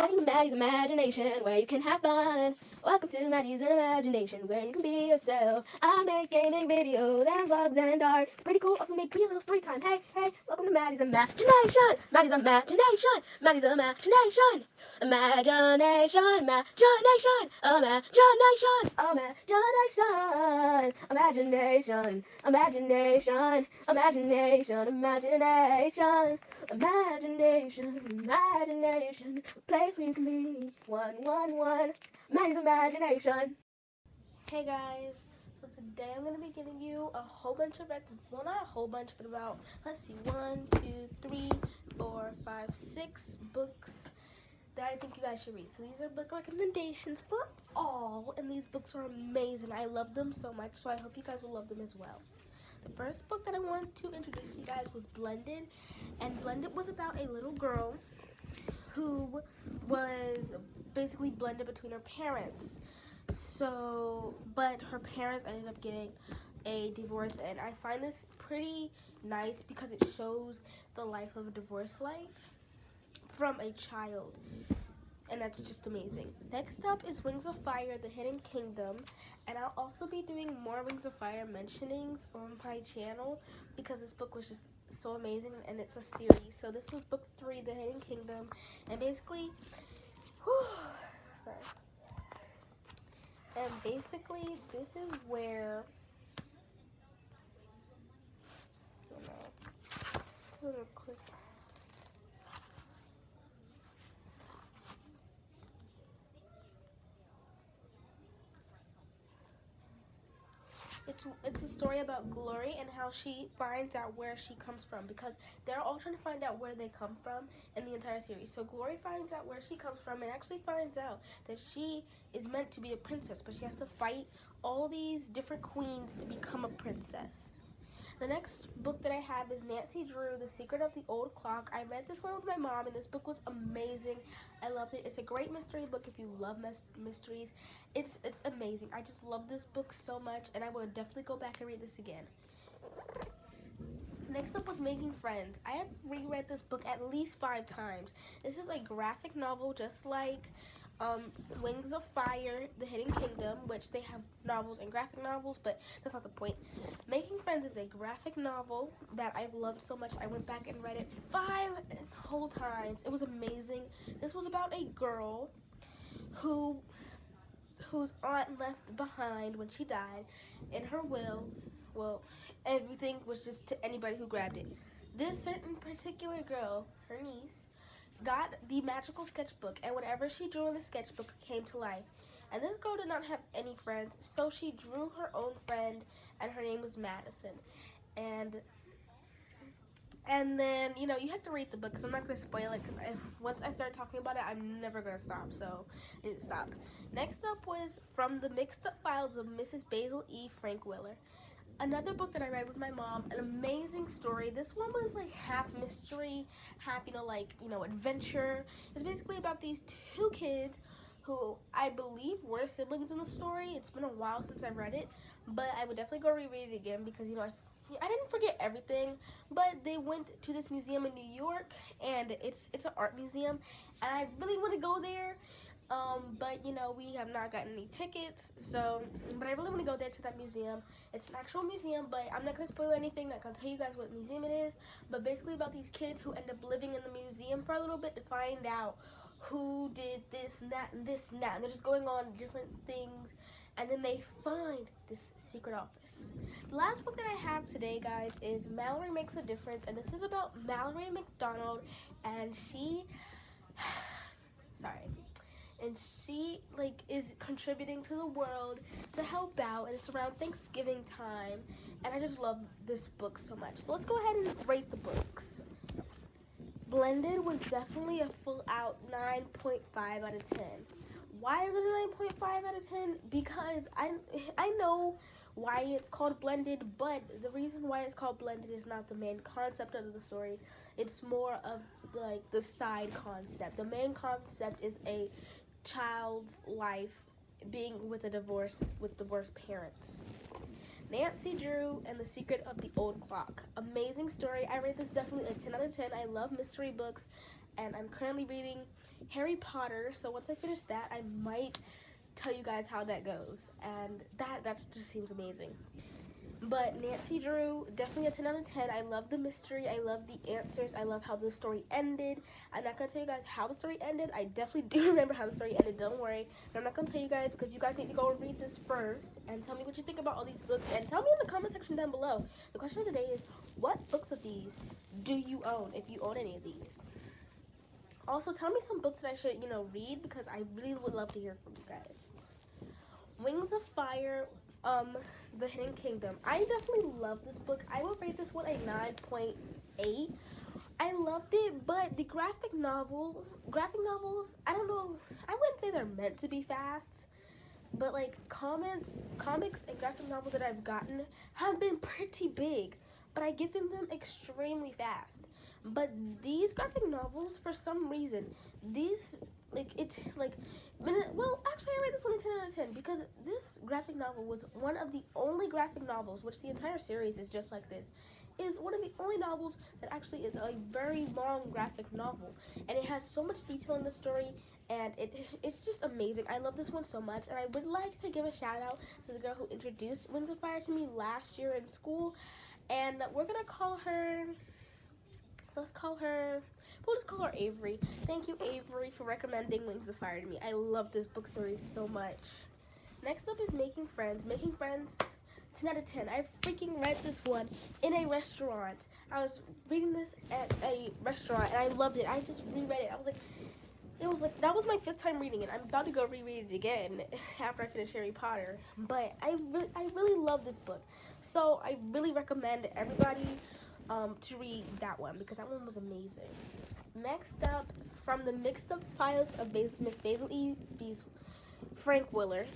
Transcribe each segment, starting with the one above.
Welcome to Maddie's Imagination, where you can have fun. Welcome to Maddie's Imagination, where you can be yourself. I make gaming videos and vlogs and art. It's pretty cool. Also make pretty little story time. Hey, welcome to Maddie's Imagination. Maddie's Imagination. Maddie's Imagination. Imagination. Imagination. Imagination. Imagination. Imagination. Imagination. Imagination. Imagination. Imagination. Imagination. Place where you can be. One. Maddie's Imagination. Hey guys, so today I'm going to be giving you a whole bunch of, well, not a whole bunch, but about, let's see, 1, 2, 3, 4, 5, 6 books that I think you guys should read. So these are book recommendations for all, and these books are amazing. I love them so much, so I hope you guys will love them as well. The first book that I wanted to introduce to you guys was Blended, and Blended was about a little girl who was basically blended between her parents. So, but her parents ended up getting a divorce, and I find this pretty nice because it shows the life of a divorced life from a child, and that's just amazing. Next up is Wings of Fire, The Hidden Kingdom, and I'll also be doing more Wings of Fire mentionings on my channel because this book was just so amazing, and it's a series. So this was book 3, The Hidden Kingdom, and basically, this is where, It's a story about Glory and how she finds out where she comes from, because they're all trying to find out where they come from in the entire series. So Glory finds out where she comes from and actually finds out that she is meant to be a princess, but she has to fight all these different queens to become a princess. The next book that I have is Nancy Drew, The Secret of the Old Clock. I read this one with my mom, and this book was amazing. I loved it. It's a great mystery book if you love mysteries. It's amazing. I just love this book so much, and I would definitely go back and read this again. Next up was Making Friends. I have reread this book at least 5 times. This is a graphic novel just like Wings of Fire, The Hidden Kingdom, which they have novels and graphic novels, but that's not the point. Making Friends is a graphic novel that I've loved so much. I went back and read it 5 whole times. It was amazing. This was about a girl whose aunt left behind when she died. In her will, well, everything was just to anybody who grabbed it. This certain particular girl, her niece, got the magical sketchbook, and whatever she drew in the sketchbook came to life. And this girl did not have any friends, so she drew her own friend, and her name was Madison. And then, you have to read the book, so I'm not going to spoil it, because once I start talking about it, I'm never going to stop, so I need to stop. Next up was From the Mixed Up Files of Mrs. Basil E. Frank Willer. Another book that I read with my mom, an amazing story. This one was like half mystery, half, adventure. It's basically about these 2 kids who I believe were siblings in the story. It's been a while since I've read it, but I would definitely go reread it again because, I didn't forget everything, but they went to this museum in New York, and it's an art museum, and I really want to go there. But we have not gotten any tickets, but I really want to go there to that museum. It's an actual museum, but I'm not going to spoil anything. I'm not going to tell you guys what museum it is, but basically about these kids who end up living in the museum for a little bit to find out who did this and that and this and that, and they're just going on different things, and then they find this secret office. The last book that I have today, guys, is Mallory Makes a Difference, and this is about Mallory McDonald, and she is contributing to the world to help out, and it's around Thanksgiving time, and I just love this book so much. So let's go ahead and rate the books. Blended was definitely a full out 9.5 out of 10. Why is it a 9.5 out of 10? Because I know why it's called Blended, but the reason why it's called Blended is not the main concept of the story. It's more of like the side concept. The main concept is a child's life being with divorced parents. Nancy Drew and The Secret of the Old Clock. Amazing story. I rate this definitely a 10 out of 10. I love mystery books, and I'm currently reading Harry Potter. So once I finish that, I might tell you guys how that goes, and that just seems amazing. But Nancy Drew, definitely a 10 out of 10. I love the mystery. I love the answers. I love how the story ended. I'm not going to tell you guys how the story ended. I definitely do remember how the story ended. Don't worry. But I'm not going to tell you guys because you guys need to go read this first and tell me what you think about all these books. And tell me in the comment section down below. The question of the day is, what books of these do you own, if you own any of these? Also, tell me some books that I should, read because I really would love to hear from you guys. Wings of Fire, The Hidden Kingdom. I definitely love this book. I would rate this one a 9.8. I loved it, but the graphic novels, I don't know, I wouldn't say they're meant to be fast, but like comics and graphic novels that I've gotten have been pretty big, but I get them extremely fast. But these graphic novels, for some reason, actually I rate this one a 10 out of 10 because this graphic novel was one of the only graphic novels, which the entire series is just like this, is one of the only novels that actually is a very long graphic novel, and it has so much detail in the story, and it's just amazing. I love this one so much, and I would like to give a shout out to the girl who introduced Wings of Fire to me last year in school, and we'll just call her Avery. Thank you, Avery, for recommending Wings of Fire to me. I love this book series so much. Next up is Making Friends. Making Friends, 10 out of 10. I freaking read this one in a restaurant. I was reading this at a restaurant, and I loved it. I just reread it. That was my 5th time reading it. I'm about to go reread it again after I finish Harry Potter. But I really love this book. So I really recommend everybody to read that one because that one was amazing. Next up, from the Mixed Up Files of Miss Basil E. Frank Willer.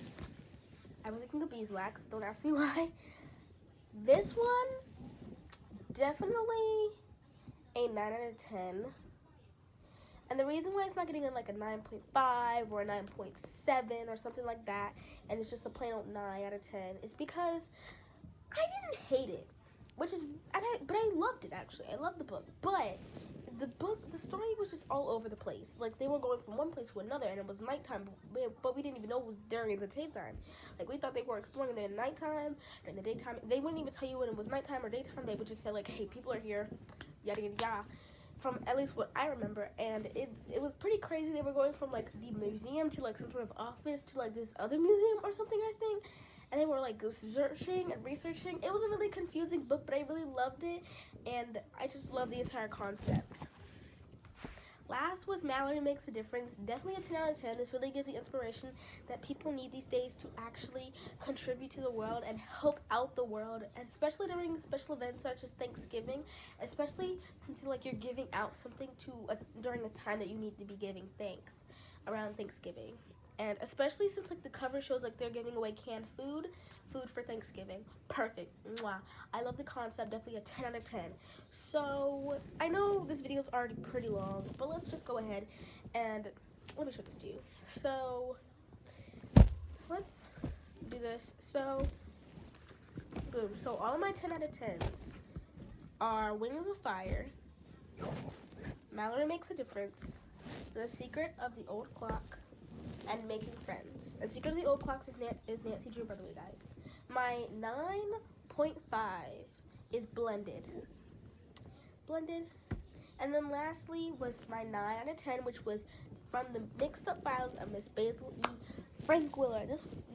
I was thinking of beeswax. Don't ask me why. This one, definitely a 9 out of 10. And the reason why it's not getting like a 9.5 or a 9.7 or something like that, and it's just a plain old 9 out of 10, is because I didn't hate it. But I loved it, actually. I loved the book. But the story was just all over the place. Like, they were going from one place to another, and it was nighttime, but we didn't even know it was during the daytime. Like, we thought they were exploring in the nighttime, or in the daytime. They wouldn't even tell you when it was nighttime or daytime. They would just say, like, hey, people are here, yada, yada, yada. From at least what I remember, and it was pretty crazy. They were going from, like, the museum to, like, some sort of office to, like, this other museum or something, I think. And they were like searching and researching. It was a really confusing book, but I really loved it, and I just love the entire concept. Last was Mallory Makes a Difference. Definitely a 10 out of 10. This really gives the inspiration that people need these days to actually contribute to the world and help out the world, especially during special events such as Thanksgiving, especially since you're giving out something during the time that you need to be giving thanks around Thanksgiving. And especially since the cover shows they're giving away canned food for Thanksgiving. Perfect. Mwah. I love the concept. Definitely a 10 out of 10. So I know this video is already pretty long, but let's just go ahead and let me show this to you. So let's do this. So boom. So all of my 10 out of 10s are Wings of Fire, Mallory Makes a Difference, The Secret of the Old Clock, and Making Friends. And Secret of the Old Clocks is Nancy Drew, by the way, guys. My 9.5 is Blended. And then lastly was my 9 out of 10, which was from the Mixed Up Files of Miss Basil E. Frank Willer.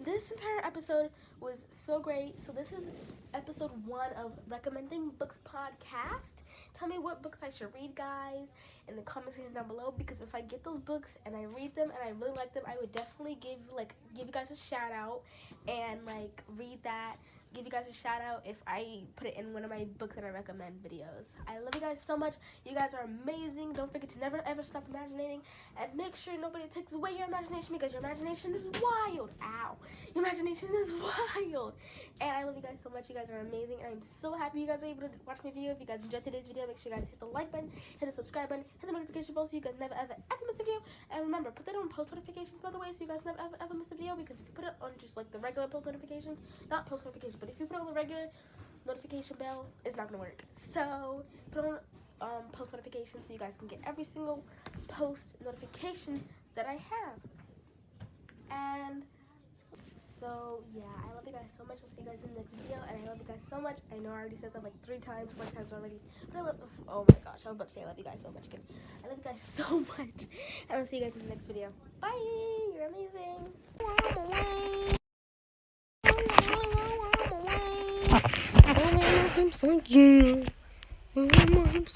This entire episode was so great. So this is episode 1 of Recommending Books podcast. Tell me what books I should read, guys, in the comment section down below, because if I get those books and I read them and I really like them, I would definitely give you guys a shout out and read that. Give you guys a shout out if I put it in one of my books that I recommend videos. I love you guys so much. You guys are amazing. Don't forget to never ever stop imaginating, and make sure nobody takes away your imagination, because your imagination is wild. Ow. Your imagination is wild. And I love you guys so much. You guys are amazing, and I'm so happy you guys were able to watch my video. If you guys enjoyed today's video, make sure you guys hit the like button, hit the subscribe button, hit the notification bell so you guys never ever miss a video. And remember, put that on post notifications, by the way, so you guys never ever miss a video, because if you put it on just the regular post notification, not post notification, but if you put it on the regular notification bell, it's not gonna work. So put on post notifications so you guys can get every single post notification that I have. And so yeah, I love you guys so much. I'll see you guys in the next video, and I love you guys so much. I know I already said that like 3 times, 4 times already, but I love, oh my gosh, I was about to say I love you guys so much again. I love you guys so much, and I'll see you guys in the next video. Bye, you're amazing.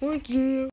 I'm like you.